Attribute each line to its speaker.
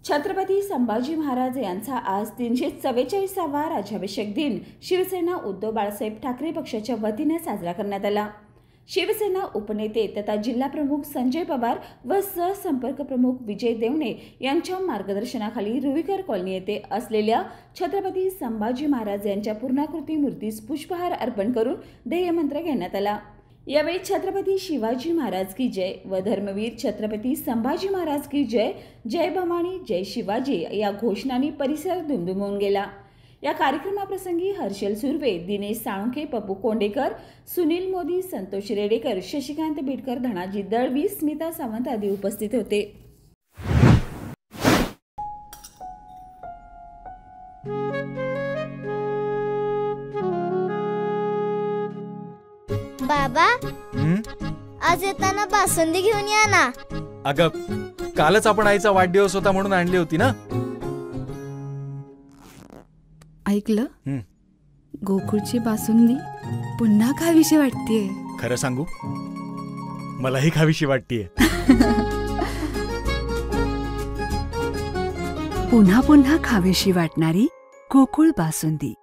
Speaker 1: छत्रपती संभाजी महाराज यांचा आज 344वा राज्याभिषेक दिन शिवसेना उद्धव बाळासाहेब ठाकरे पक्षाच्या वतीने साजरा करण्यात आला। शिवसेना उपनेते तथा जिल्हा प्रमुख संजय पवार व सहसंपर्क प्रमुख विजय देवणे यांच्या मार्गदर्शनाखाली रुईकर कॉलनी येथे असलेल्या छत्रपती संभाजी महाराज यांच्या पूर्णाकृती मूर्तीस पुष्पहार अर्पण करून ध्येयमंत्र घेण्यात आला। यावेळी छत्रपती शिवाजी महाराज की जय व धर्मवीर छत्रपती संभाजी महाराज की जय, जय भवानी जय शिवाजी या घोषणांनी परिसर दुमदुमून गेला। या कार्यक्रमाप्रसंगी हर्षल सुर्वे, दिनेश साळुंखे, पप्पू कोंडेकर, सुनील मोदी, संतोष रेडेकर, शशिकांत बिडकर, धनाजी दळवी, स्मिता सावंत आदी उपस्थित होते।
Speaker 2: बाबा, आज येताना बासुंदी घेऊन या ना।
Speaker 3: अगं, कालच आपण आईचा वाढदिवस होता म्हणून आणली होती ना।
Speaker 4: ऐकलं, गोकुळची बासुंदी पुन्हा खावीशी वाटतेय।
Speaker 3: खरं सांगू, मलाही खावीशी वाटतेय।
Speaker 5: पुन्हा पुन्हा खावीशी वाटणारी गोकुळ बासुंदी।